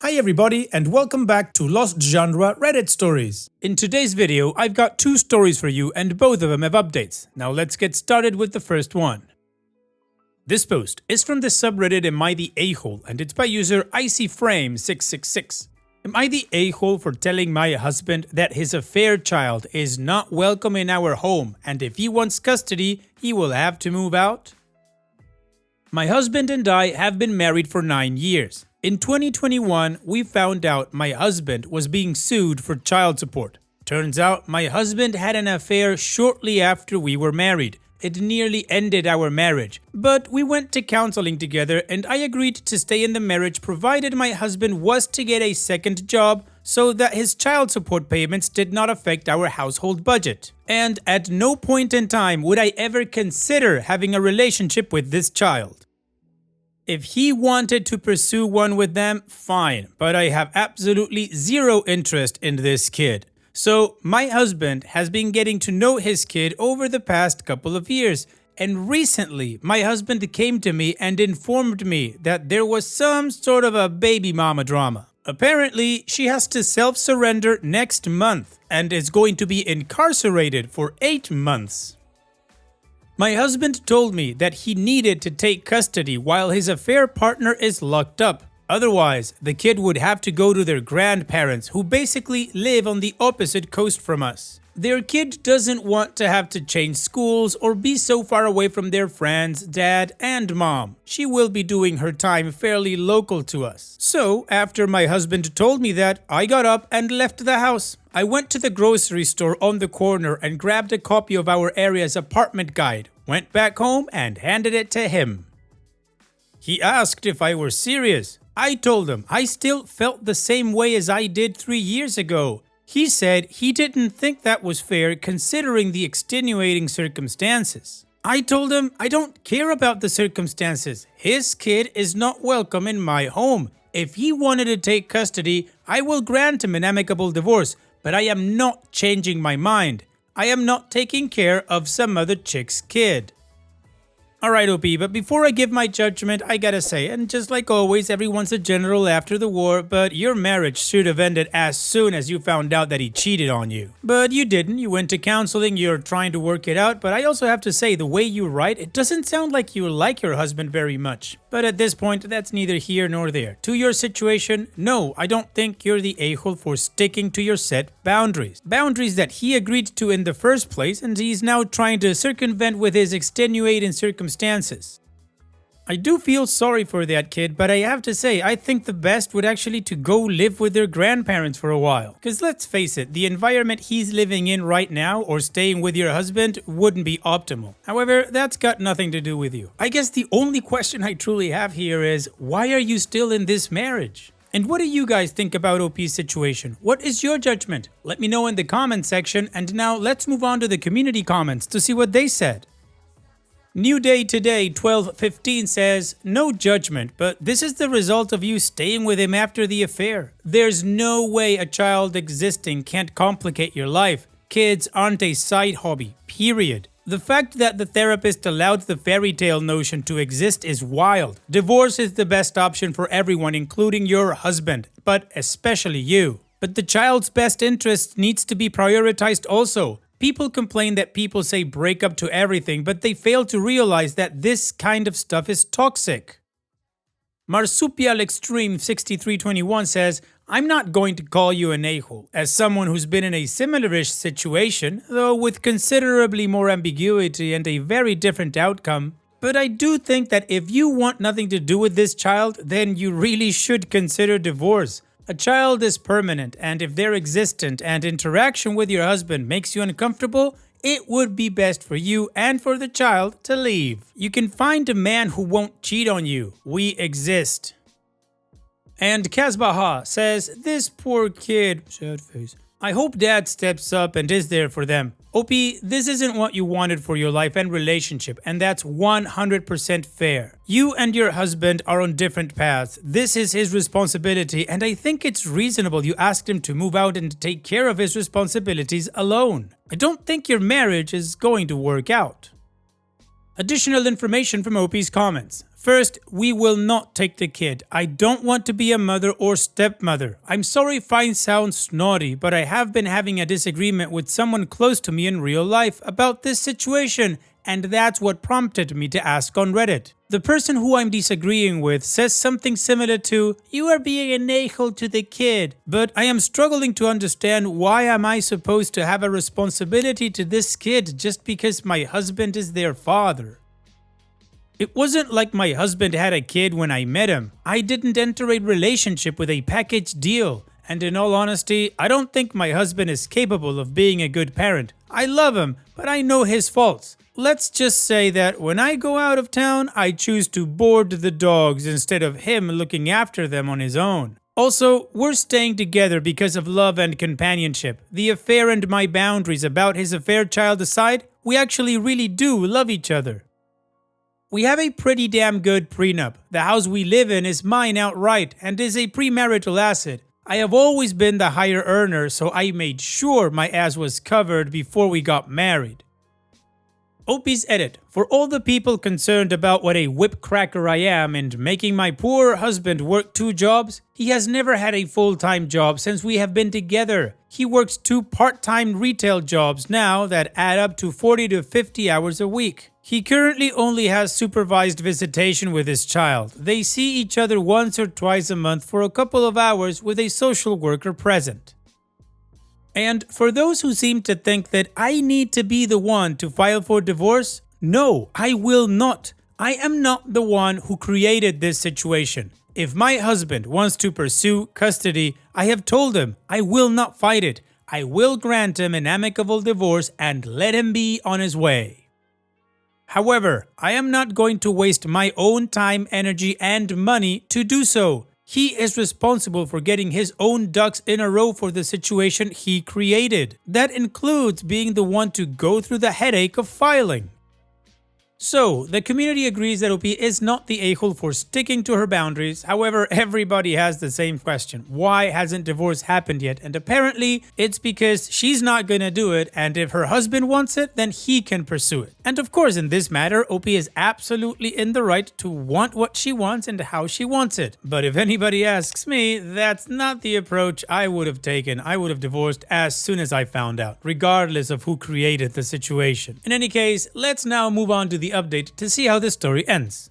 Hi everybody and welcome back to Lost Genre Reddit Stories. In today's video, I've got two stories for you and both of them have updates. Now let's get started with the first one. This post is from the subreddit Am I the A-hole and it's by user IcyFrame666. Am I the a-hole for telling my husband that his affair child is not welcome in our home and if he wants custody, he will have to move out? My husband and I have been married for 9 years. In 2021, we found out my husband was being sued for child support. Turns out my husband had an affair shortly after we were married. It nearly ended our marriage, but we went to counseling together and I agreed to stay in the marriage provided my husband was to get a second job so that his child support payments did not affect our household budget. And at no point in time would I ever consider having a relationship with this child. If he wanted to pursue one with them, fine, but I have absolutely zero interest in this kid. So my husband has been getting to know his kid over the past couple of years, and recently my husband came to me and informed me that there was some sort of a baby mama drama. Apparently, she has to self-surrender next month and is going to be incarcerated for 8 months. My husband told me that he needed to take custody while his affair partner is locked up. Otherwise, the kid would have to go to their grandparents, who basically live on the opposite coast from us. Their kid doesn't want to have to change schools or be so far away from their friends, dad, and mom. She will be doing her time fairly local to us. So, after my husband told me that, I got up and left the house. I went to the grocery store on the corner and grabbed a copy of our area's apartment guide, went back home and handed it to him. He asked if I were serious. I told him I still felt the same way as I did 3 years ago. He said he didn't think that was fair considering the extenuating circumstances. I told him I don't care about the circumstances. His kid is not welcome in my home. If he wanted to take custody, I will grant him an amicable divorce, but I am not changing my mind. I am not taking care of some other chick's kid. Alright OP, but before I give my judgment, I gotta say, and just like always, everyone's a general after the war, but your marriage should have ended as soon as you found out that he cheated on you. But you didn't, you went to counseling, you're trying to work it out, but I also have to say, the way you write, it doesn't sound like you like your husband very much. But at this point, that's neither here nor there. To your situation, no, I don't think you're the a-hole for sticking to your set boundaries. Boundaries that he agreed to in the first place, and he's now trying to circumvent with his extenuating circumstances. I do feel sorry for that kid, but I have to say, I think the best would actually to go live with their grandparents for a while. Because let's face it, the environment he's living in right now or staying with your husband wouldn't be optimal. However, that's got nothing to do with you. I guess the only question I truly have here is, why are you still in this marriage? And what do you guys think about OP's situation? What is your judgment? Let me know in the comment section, and now let's move on to the community comments to see what they said. New Day Today 1215 says, no judgment, but this is the result of you staying with him after the affair. There's no way a child existing can't complicate your life. Kids aren't a side hobby, period. The fact that the therapist allowed the fairy tale notion to exist is wild. Divorce is the best option for everyone, including your husband, but especially you. But the child's best interest needs to be prioritized also. People complain that people say break up to everything, but they fail to realize that this kind of stuff is toxic. Marsupial Extreme 6321 says, I'm not going to call you an a-hole. As someone who's been in a similar-ish situation, though with considerably more ambiguity and a very different outcome, but I do think that if you want nothing to do with this child, then you really should consider divorce. A child is permanent, and if their existence and interaction with your husband makes you uncomfortable, it would be best for you and for the child to leave. You can find a man who won't cheat on you. We exist. And Kazbaha says, this poor kid, sad face. I hope dad steps up and is there for them. OP, this isn't what you wanted for your life and relationship, and that's 100% fair. You and your husband are on different paths. This is his responsibility, and I think it's reasonable you asked him to move out and take care of his responsibilities alone. I don't think your marriage is going to work out. Additional information from OP's comments. First, we will not take the kid. I don't want to be a mother or stepmother. I'm sorry if I sound snotty, but I have been having a disagreement with someone close to me in real life about this situation, and that's what prompted me to ask on Reddit. The person who I'm disagreeing with says something similar to, "You are being an a-hole to the kid," but I am struggling to understand why am I supposed to have a responsibility to this kid just because my husband is their father. It wasn't like my husband had a kid when I met him. I didn't enter a relationship with a package deal. And in all honesty, I don't think my husband is capable of being a good parent. I love him, but I know his faults. Let's just say that when I go out of town, I choose to board the dogs instead of him looking after them on his own. Also, we're staying together because of love and companionship. The affair and my boundaries about his affair child aside, we actually really do love each other. We have a pretty damn good prenup. The house we live in is mine outright and is a premarital asset. I have always been the higher earner, so I made sure my ass was covered before we got married. Opie's edit. For all the people concerned about what a whipcracker I am and making my poor husband work 2 jobs, he has never had a full-time job since we have been together. He works 2 part-time retail jobs now that add up to 40 to 50 hours a week. He currently only has supervised visitation with his child. They see each other once or twice a month for a couple of hours with a social worker present. And for those who seem to think that I need to be the one to file for divorce, no, I will not. I am not the one who created this situation. If my husband wants to pursue custody, I have told him I will not fight it. I will grant him an amicable divorce and let him be on his way. However, I am not going to waste my own time, energy, and money to do so. He is responsible for getting his own ducks in a row for the situation he created. That includes being the one to go through the headache of filing. So, the community agrees that Opie is not the a-hole for sticking to her boundaries. However, everybody has the same question. Why hasn't divorce happened yet? And apparently, it's because she's not gonna do it, and if her husband wants it, then he can pursue it. And of course, in this matter, Opie is absolutely in the right to want what she wants and how she wants it. But if anybody asks me, that's not the approach I would have taken. I would have divorced as soon as I found out, regardless of who created the situation. In any case, let's now move on to the update to see how this story ends.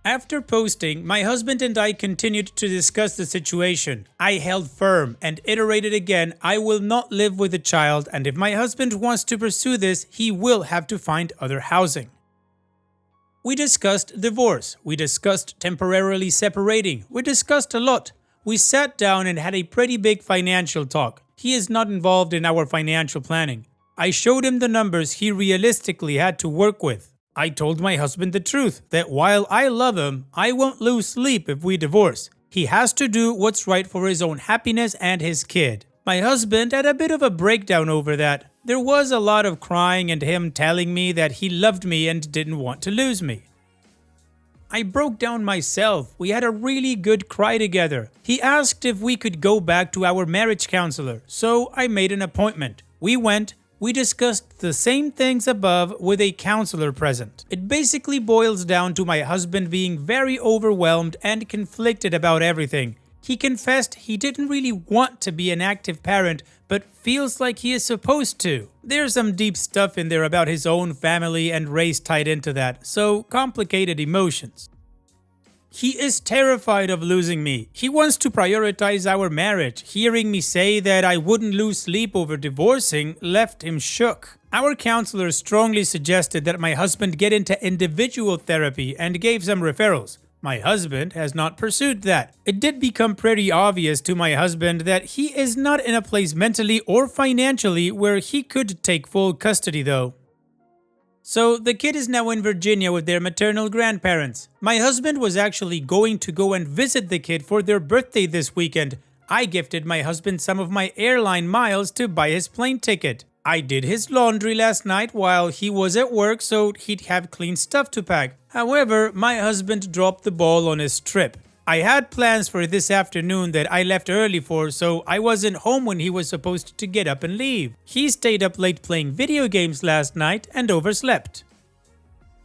After posting, my husband and I continued to discuss the situation. I held firm and iterated again, I will not live with the child, and if my husband wants to pursue this, he will have to find other housing. We discussed divorce. We discussed temporarily separating. We discussed a lot. We sat down and had a pretty big financial talk. He is not involved in our financial planning. I showed him the numbers he realistically had to work with. I told my husband the truth, that while I love him, I won't lose sleep if we divorce. He has to do what's right for his own happiness and his kid. My husband had a bit of a breakdown over that. There was a lot of crying and him telling me that he loved me and didn't want to lose me. I broke down myself. We had a really good cry together. He asked if we could go back to our marriage counselor, so I made an appointment. We went. We discussed the same things above with a counselor present. It basically boils down to my husband being very overwhelmed and conflicted about everything. He confessed he didn't really want to be an active parent, but feels like he is supposed to. There's some deep stuff in there about his own family and race tied into that, so complicated emotions. He is terrified of losing me. He wants to prioritize our marriage. Hearing me say that I wouldn't lose sleep over divorcing left him shook. Our counselor strongly suggested that my husband get into individual therapy and gave some referrals. My husband has not pursued that. It did become pretty obvious to my husband that he is not in a place mentally or financially where he could take full custody though. So the kid is now in Virginia with their maternal grandparents. My husband was actually going to go and visit the kid for their birthday this weekend. I gifted my husband some of my airline miles to buy his plane ticket. I did his laundry last night while he was at work so he'd have clean stuff to pack. However, my husband dropped the ball on his trip. I had plans for this afternoon that I left early for, so I wasn't home when he was supposed to get up and leave. He stayed up late playing video games last night and overslept.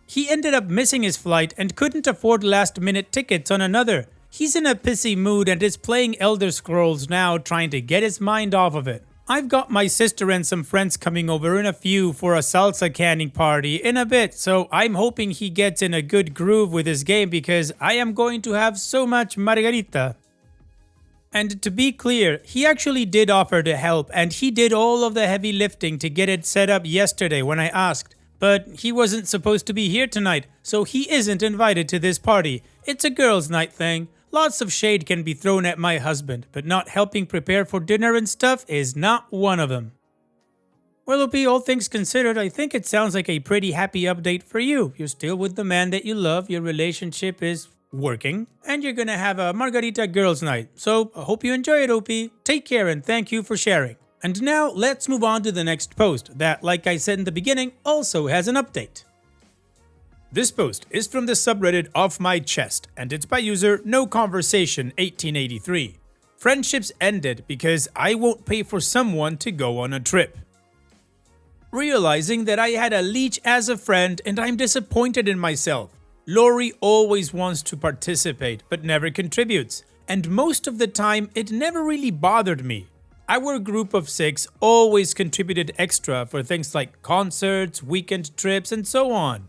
He ended up missing his flight and couldn't afford last-minute tickets on another. He's in a pissy mood and is playing Elder Scrolls now, trying to get his mind off of it. I've got my sister and some friends coming over in a few for a salsa canning party in a bit, so I'm hoping he gets in a good groove with his game because I am going to have so much margarita. And to be clear, he actually did offer to help and he did all of the heavy lifting to get it set up yesterday when I asked. But he wasn't supposed to be here tonight, so he isn't invited to this party. It's a girls' night thing. Lots of shade can be thrown at my husband, but not helping prepare for dinner and stuff is not one of them. Well, OP, all things considered, I think it sounds like a pretty happy update for you. You're still with the man that you love, your relationship is working, and you're gonna have a margarita girls' night. So, I hope you enjoy it, OP. Take care and thank you for sharing. And now, let's move on to the next post that, like I said in the beginning, also has an update. This post is from the subreddit Off My Chest, and it's by user NoConversation1883. Friendships ended because I won't pay for someone to go on a trip. Realizing that I had a leech as a friend and I'm disappointed in myself. Lori always wants to participate but never contributes, and most of the time it never really bothered me. Our group of 6 always contributed extra for things like concerts, weekend trips, and so on.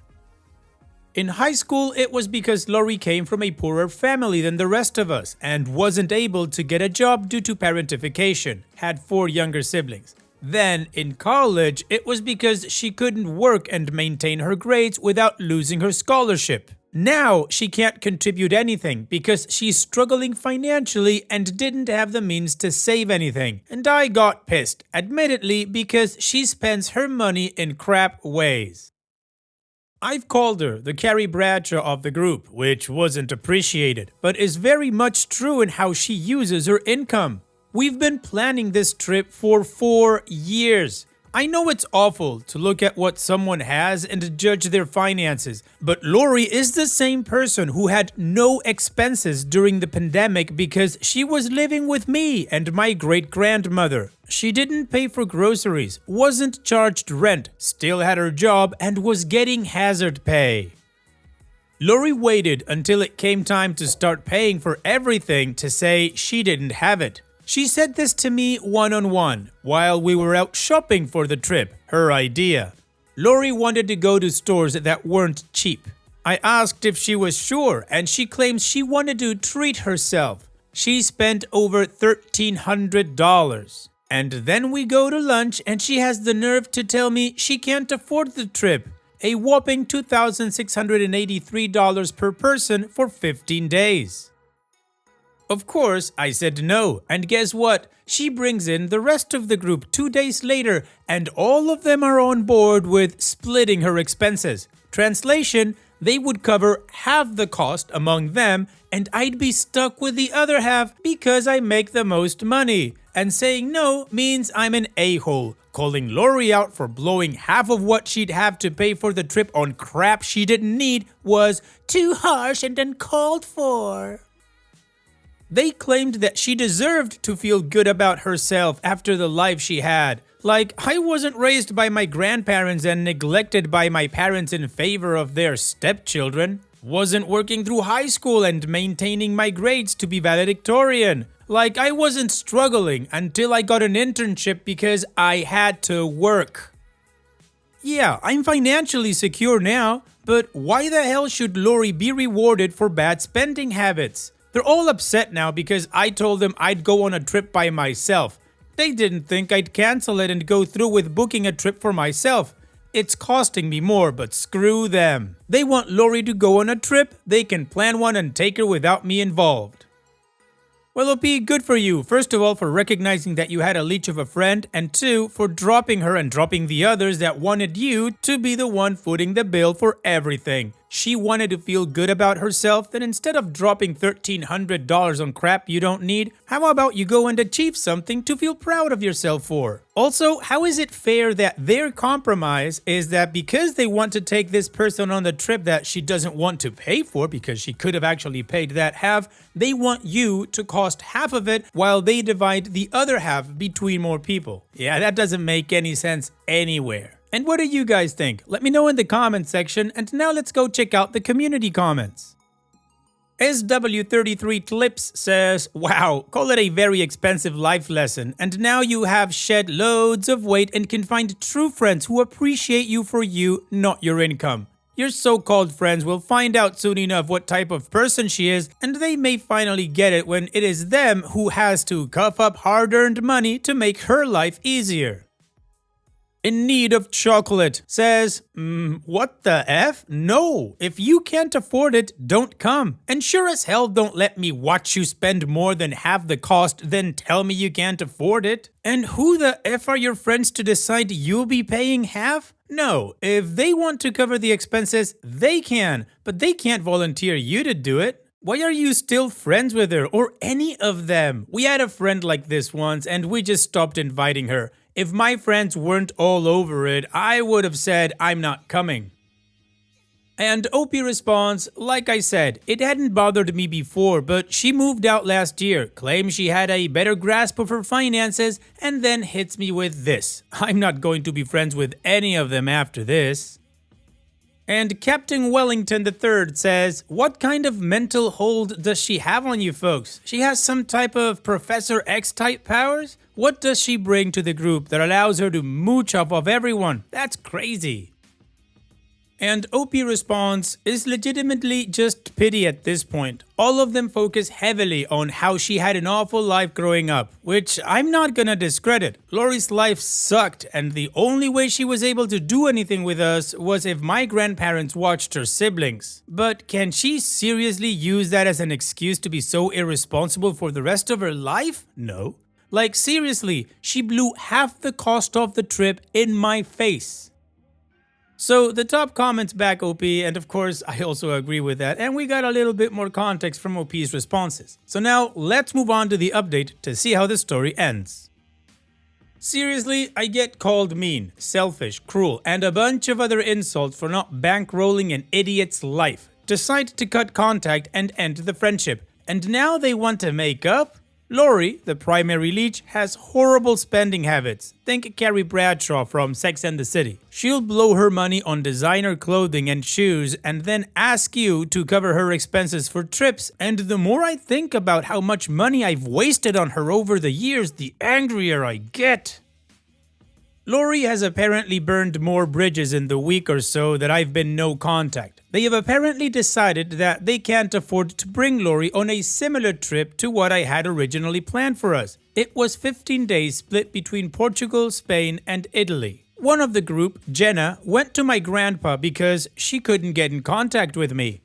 In high school, it was because Lori came from a poorer family than the rest of us and wasn't able to get a job due to parentification, had 4 younger siblings. Then, in college, it was because she couldn't work and maintain her grades without losing her scholarship. Now, she can't contribute anything because she's struggling financially and didn't have the means to save anything. And I got pissed, admittedly, because she spends her money in crap ways. I've called her the Carrie Bradshaw of the group, which wasn't appreciated, but is very much true in how she uses her income. We've been planning this trip for 4 years. I know it's awful to look at what someone has and judge their finances, but Lori is the same person who had no expenses during the pandemic because she was living with me and my great-grandmother. She didn't pay for groceries, wasn't charged rent, still had her job, and was getting hazard pay. Lori waited until it came time to start paying for everything to say she didn't have it. She said this to me one-on-one while we were out shopping for the trip, her idea. Lori wanted to go to stores that weren't cheap. I asked if she was sure and she claims she wanted to treat herself. She spent over $1,300. And then we go to lunch and she has the nerve to tell me she can't afford the trip. A whopping $2,683 per person for 15 days. Of course, I said no, and guess what? She brings in the rest of the group 2 days later, and all of them are on board with splitting her expenses. Translation, they would cover half the cost among them, and I'd be stuck with the other half because I make the most money. And saying no means I'm an a-hole. Calling Lori out for blowing half of what she'd have to pay for the trip on crap she didn't need was too harsh and uncalled for. They claimed that she deserved to feel good about herself after the life she had. Like, I wasn't raised by my grandparents and neglected by my parents in favor of their stepchildren. Wasn't working through high school and maintaining my grades to be valedictorian. Like, I wasn't struggling until I got an internship because I had to work. Yeah, I'm financially secure now, but why the hell should Lori be rewarded for bad spending habits? They're all upset now because I told them I'd go on a trip by myself. They didn't think I'd cancel it and go through with booking a trip for myself. It's costing me more, but screw them. They want Lori to go on a trip, they can plan one and take her without me involved. Well, OP, good for you. First of all, for recognizing that you had a leech of a friend, and 2, for dropping her and dropping the others that wanted you to be the one footing the bill for everything. She wanted to feel good about herself, then instead of dropping $1,300 on crap you don't need, how about you go and achieve something to feel proud of yourself for? Also, how is it fair that their compromise is that because they want to take this person on the trip that she doesn't want to pay for because she could have actually paid that half, they want you to cost half of it while they divide the other half between more people? Yeah, that doesn't make any sense anywhere. And what do you guys think? Let me know in the comment section, and now let's go check out the community comments. SW33 Clips says, wow, call it a very expensive life lesson, and now you have shed loads of weight and can find true friends who appreciate you for you, not your income. Your so-called friends will find out soon enough what type of person she is, and they may finally get it when it is them who has to cough up hard-earned money to make her life easier. In Need of Chocolate says, what the F? No, if you can't afford it, don't come. And sure as hell don't let me watch you spend more than half the cost, then tell me you can't afford it. And who the F are your friends to decide you'll be paying half? No, if they want to cover the expenses, they can, but they can't volunteer you to do it. Why are you still friends with her or any of them? We had a friend like this once and we just stopped inviting her. If my friends weren't all over it, I would have said I'm not coming. And OP responds, like I said, it hadn't bothered me before, but she moved out last year, claims she had a better grasp of her finances, and then hits me with this. I'm not going to be friends with any of them after this. And Captain Wellington III says, what kind of mental hold does she have on you folks? She has some type of Professor X type powers? What does she bring to the group that allows her to mooch off of everyone? That's crazy. And OP responds, is legitimately just pity at this point. All of them focus heavily on how she had an awful life growing up, which I'm not gonna discredit. Lori's life sucked, and the only way she was able to do anything with us was if my grandparents watched her siblings. But can she seriously use that as an excuse to be so irresponsible for the rest of her life? No. Like seriously, she blew half the cost of the trip in my face. So the top comments back OP, and of course I also agree with that, and we got a little bit more context from OP's responses. So now let's move on to the update to see how the story ends. Seriously, I get called mean, selfish, cruel, and a bunch of other insults for not bankrolling an idiot's life. Decide to cut contact and end the friendship, and now they want to make up? Lori, the primary leech, has horrible spending habits. Think Carrie Bradshaw from Sex and the City. She'll blow her money on designer clothing and shoes and then ask you to cover her expenses for trips. And the more I think about how much money I've wasted on her over the years, the angrier I get. Lori has apparently burned more bridges in the week or so that I've been no contact. They have apparently decided that they can't afford to bring Lori on a similar trip to what I had originally planned for us. It was 15 days split between Portugal, Spain, and Italy. One of the group, Jenna, went to my grandpa because she couldn't get in contact with me.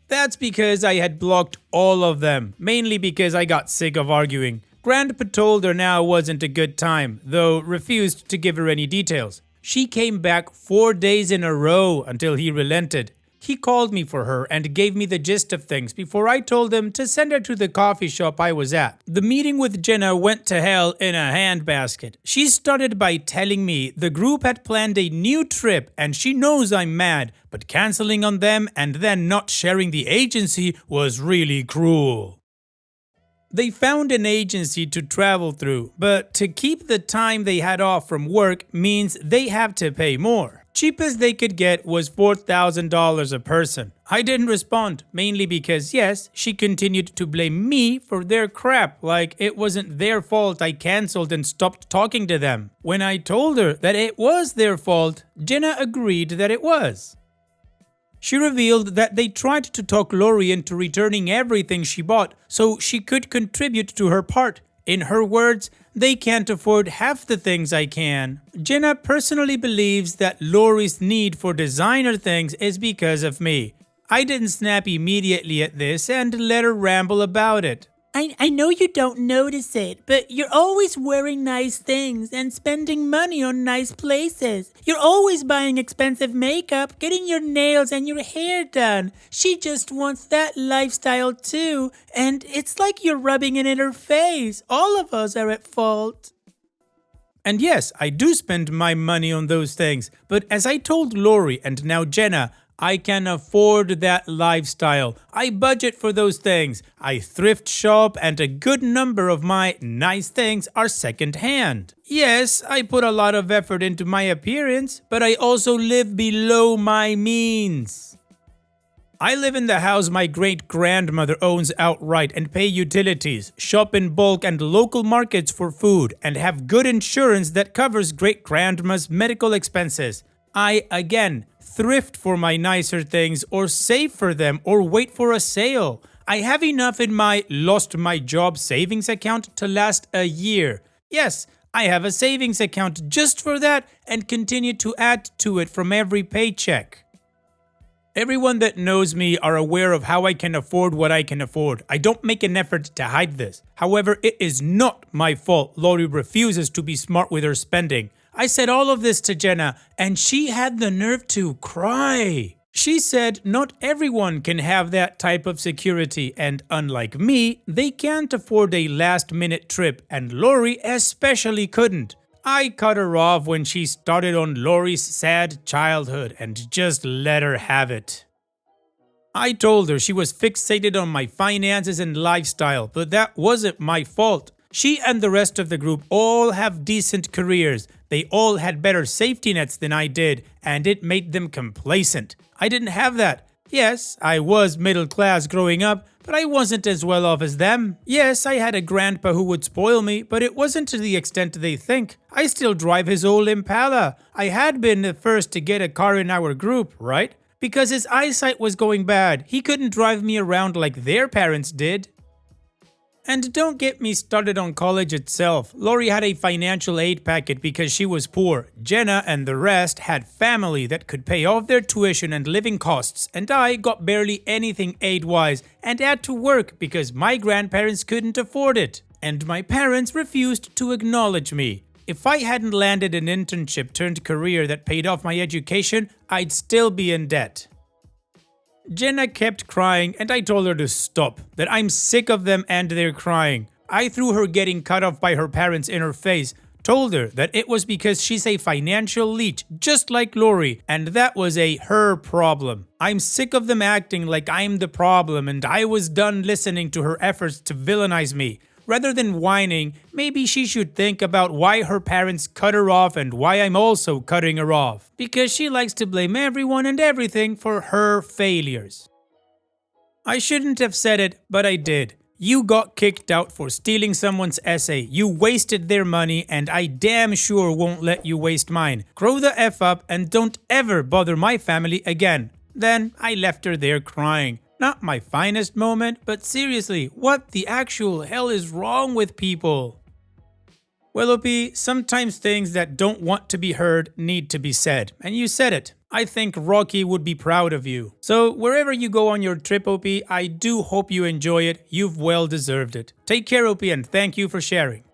That's because I had blocked all of them, mainly because I got sick of arguing. Grandpa told her now wasn't a good time, though refused to give her any details. She came back 4 days in a row until he relented. He called me for her and gave me the gist of things before I told him to send her to the coffee shop I was at. The meeting with Jenna went to hell in a handbasket. She started by telling me the group had planned a new trip and she knows I'm mad, but canceling on them and then not sharing the agency was really cruel. They found an agency to travel through, but to keep the time they had off from work means they have to pay more. Cheapest they could get was $4,000 a person. I didn't respond, mainly because yes, she continued to blame me for their crap, like it wasn't their fault I cancelled and stopped talking to them. When I told her that it was their fault, Jenna agreed that it was. She revealed that they tried to talk Lori into returning everything she bought so she could contribute to her part. In her words, they can't afford half the things I can. Jenna personally believes that Lori's need for designer things is because of me. I didn't snap immediately at this and let her ramble about it. I know you don't notice it, but you're always wearing nice things and spending money on nice places. You're always buying expensive makeup, getting your nails and your hair done. She just wants that lifestyle too, and it's like you're rubbing it in her face. All of us are at fault. And yes, I do spend my money on those things, but as I told Lori and now Jenna, I can afford that lifestyle. I budget for those things. I thrift shop, and a good number of my nice things are second-hand. Yes, I put a lot of effort into my appearance, but I also live below my means. I live in the house my great-grandmother owns outright and pay utilities, shop in bulk and local markets for food, and have good insurance that covers great-grandma's medical expenses. I, again, thrift for my nicer things or save for them or wait for a sale. I have enough in my lost my job savings account to last a year. Yes, I have a savings account just for that and continue to add to it from every paycheck. Everyone that knows me are aware of how I can afford what I can afford. I don't make an effort to hide this. However, it is not my fault Lori refuses to be smart with her spending. I said all of this to Jenna, and she had the nerve to cry. She said not everyone can have that type of security, and unlike me, they can't afford a last-minute trip, and Lori especially couldn't. I cut her off when she started on Lori's sad childhood and just let her have it. I told her she was fixated on my finances and lifestyle, but that wasn't my fault. She and the rest of the group all have decent careers. They all had better safety nets than I did, and it made them complacent. I didn't have that. Yes, I was middle class growing up, but I wasn't as well off as them. Yes, I had a grandpa who would spoil me, but it wasn't to the extent they think. I still drive his old Impala. I had been the first to get a car in our group, right? Because his eyesight was going bad. He couldn't drive me around like their parents did. And don't get me started on college itself. Lori had a financial aid packet because she was poor. Jenna and the rest had family that could pay off their tuition and living costs, and I got barely anything aid-wise and had to work because my grandparents couldn't afford it. And my parents refused to acknowledge me. If I hadn't landed an internship turned career that paid off my education, I'd still be in debt. Jenna kept crying and I told her to stop, that I'm sick of them and their crying. I threw her getting cut off by her parents in her face, told her that it was because she's a financial leech just like Lori, and that was her problem. I'm sick of them acting like I'm the problem, and I was done listening to her efforts to villainize me. Rather than whining, maybe she should think about why her parents cut her off and why I'm also cutting her off. Because she likes to blame everyone and everything for her failures. I shouldn't have said it, but I did. You got kicked out for stealing someone's essay. You wasted their money, and I damn sure won't let you waste mine. Grow the F up and don't ever bother my family again. Then I left her there crying. Not my finest moment, but seriously, what the actual hell is wrong with people? Well, Opie, sometimes things that don't want to be heard need to be said, and you said it. I think Rocky would be proud of you. So wherever you go on your trip, Opie, I do hope you enjoy it. You've well deserved it. Take care, Opie, and thank you for sharing.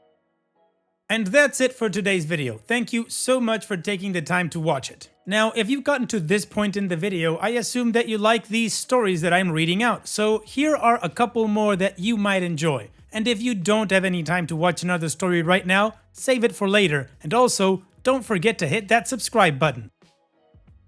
And that's it for today's video. Thank you so much for taking the time to watch it. Now, if you've gotten to this point in the video, I assume that you like these stories that I'm reading out. So here are a couple more that you might enjoy. And if you don't have any time to watch another story right now, save it for later. And also, don't forget to hit that subscribe button.